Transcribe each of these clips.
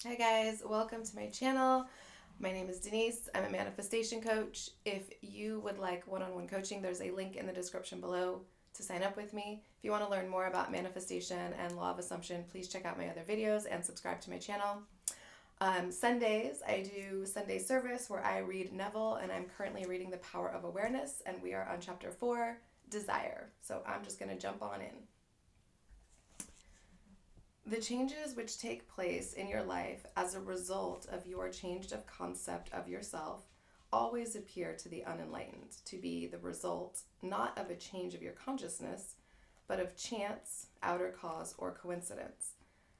Hi guys, welcome to my channel. My name is Denise. I'm a manifestation coach. If you would like one-on-one coaching, there's a link in the description below to sign up with me. If you want to learn more about manifestation and law of assumption, please check out my other videos and subscribe to my channel. Sundays, I do Sunday service where I read Neville, and I'm currently reading The Power of Awareness, and we are on chapter 4, Desire. So I'm just going to jump on in. The changes which take place in your life as a result of your change of concept of yourself always appear to the unenlightened to be the result not of a change of your consciousness, but of chance, outer cause, or coincidence.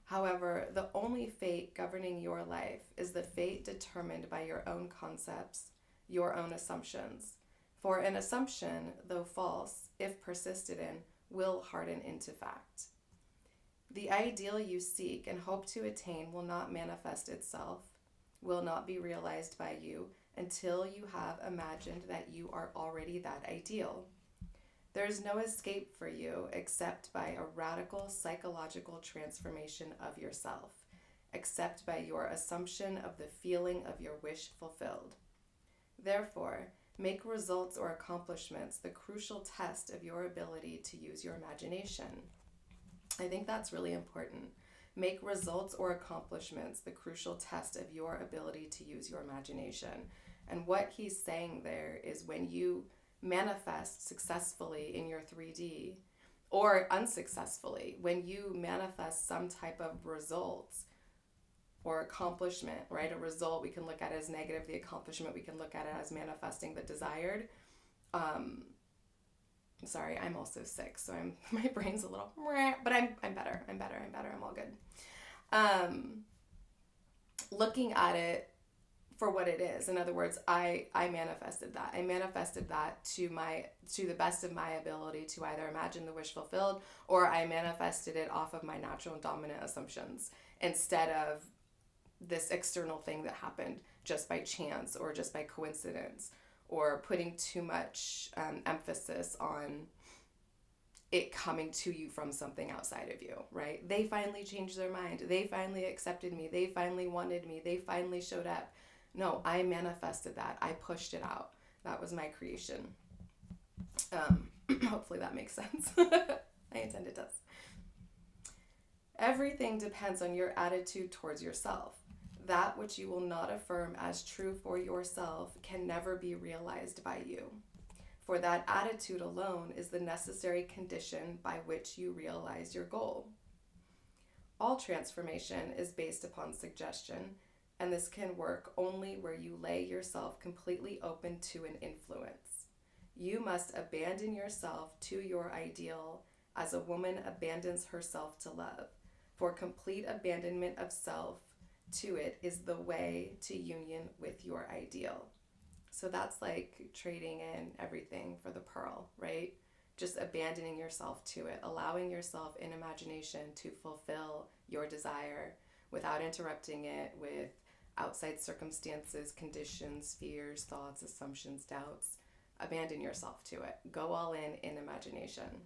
However, the only fate governing your life is the fate determined by your own concepts, your own assumptions. For an assumption, though false, if persisted in, will harden into fact. The ideal you seek and hope to attain will not manifest itself, will not be realized by you until you have imagined that you are already that ideal. There is no escape for you except by a radical psychological transformation of yourself, except by your assumption of the feeling of your wish fulfilled. Therefore, make results or accomplishments the crucial test of your ability to use your imagination. I think that's really important. Make results or accomplishments the crucial test of your ability to use your imagination. And what he's saying there is when you manifest successfully in your 3D or unsuccessfully, when you manifest some type of results or accomplishment, right? A result we can look at as negative, the accomplishment we can look at it as manifesting the desired. Sorry, I'm also sick, so my brain's a little, but I'm better. I'm all good. Looking at it for what it is. In other words, I manifested that. I manifested that to the best of my ability to either imagine the wish fulfilled, or I manifested it off of my natural and dominant assumptions instead of this external thing that happened just by chance or just by coincidence, or putting too much emphasis on it coming to you from something outside of you, right? They finally changed their mind. They finally accepted me. They finally wanted me. They finally showed up. No, I manifested that. I pushed it out. That was my creation. Hopefully that makes sense. I intend it does. Everything depends on your attitude towards yourself. That which you will not affirm as true for yourself can never be realized by you. For that attitude alone is the necessary condition by which you realize your goal. All transformation is based upon suggestion, and this can work only where you lay yourself completely open to an influence. You must abandon yourself to your ideal as a woman abandons herself to love, for complete abandonment of self to it is the way to union with your ideal. So that's like trading in everything for the pearl, right? Just abandoning yourself to it, allowing yourself in imagination to fulfill your desire without interrupting it with outside circumstances, conditions, fears, thoughts, assumptions, doubts. Abandon yourself to it. Go all in imagination.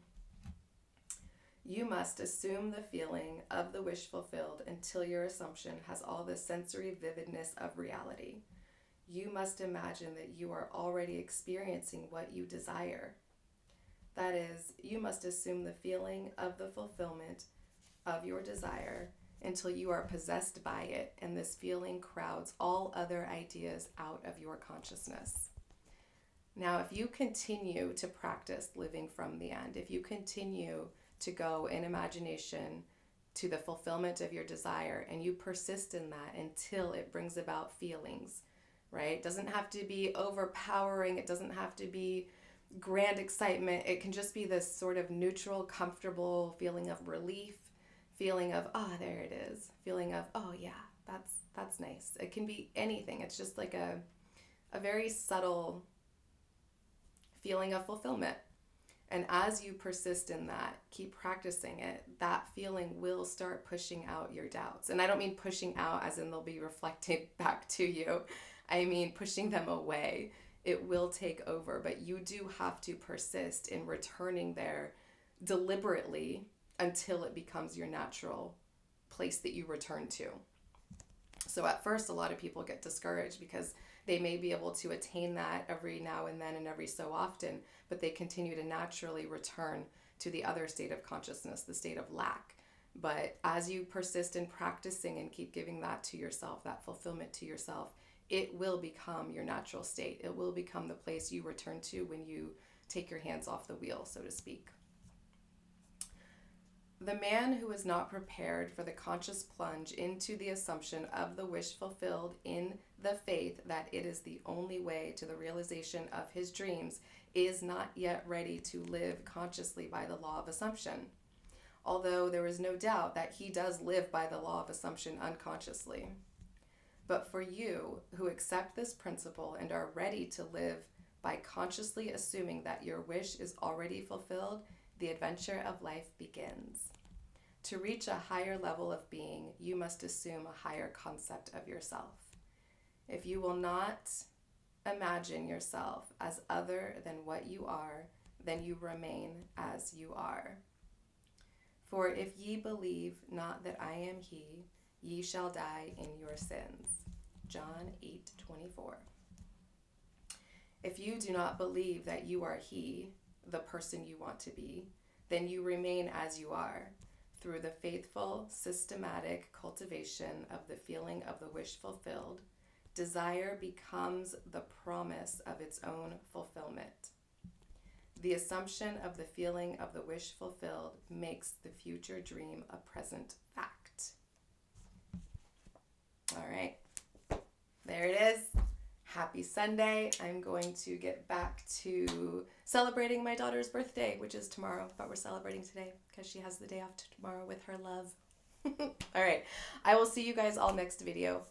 You must assume the feeling of the wish fulfilled until your assumption has all the sensory vividness of reality. You must imagine that you are already experiencing what you desire. That is, you must assume the feeling of the fulfillment of your desire until you are possessed by it, and this feeling crowds all other ideas out of your consciousness. Now, if you continue to practice living from the end, if you continue to go in imagination to the fulfillment of your desire, and you persist in that until it brings about feelings, right? It doesn't have to be overpowering. It doesn't have to be grand excitement. It can just be this sort of neutral, comfortable feeling of relief, feeling of, oh, there it is. Feeling of, oh yeah, that's nice. It can be anything. It's just like a very subtle feeling of fulfillment. And as you persist in that, keep practicing it, that feeling will start pushing out your doubts. And I don't mean pushing out as in they'll be reflected back to you. I mean pushing them away. It will take over, but you do have to persist in returning there deliberately until it becomes your natural place that you return to. So at first, a lot of people get discouraged because they may be able to attain that every now and then and every so often, but they continue to naturally return to the other state of consciousness, the state of lack. But as you persist in practicing and keep giving that to yourself, that fulfillment to yourself, it will become your natural state. It will become the place you return to when you take your hands off the wheel, so to speak. The man who is not prepared for the conscious plunge into the assumption of the wish fulfilled in the faith that it is the only way to the realization of his dreams is not yet ready to live consciously by the law of assumption. Although there is no doubt that he does live by the law of assumption unconsciously. But for you who accept this principle and are ready to live by consciously assuming that your wish is already fulfilled, the adventure of life begins. To reach a higher level of being, you must assume a higher concept of yourself. If you will not imagine yourself as other than what you are, then you remain as you are. For if ye believe not that I am he, ye shall die in your sins. John 8:24. If you do not believe that you are he, the person you want to be, then you remain as you are. Through the faithful, systematic cultivation of the feeling of the wish fulfilled, desire becomes the promise of its own fulfillment. The assumption of the feeling of the wish fulfilled makes the future dream a present fact. All right, there it is. Happy Sunday. I'm going to get back to celebrating my daughter's birthday, which is tomorrow, but we're celebrating today because she has the day off tomorrow with her love. All right. I will see you guys all next video.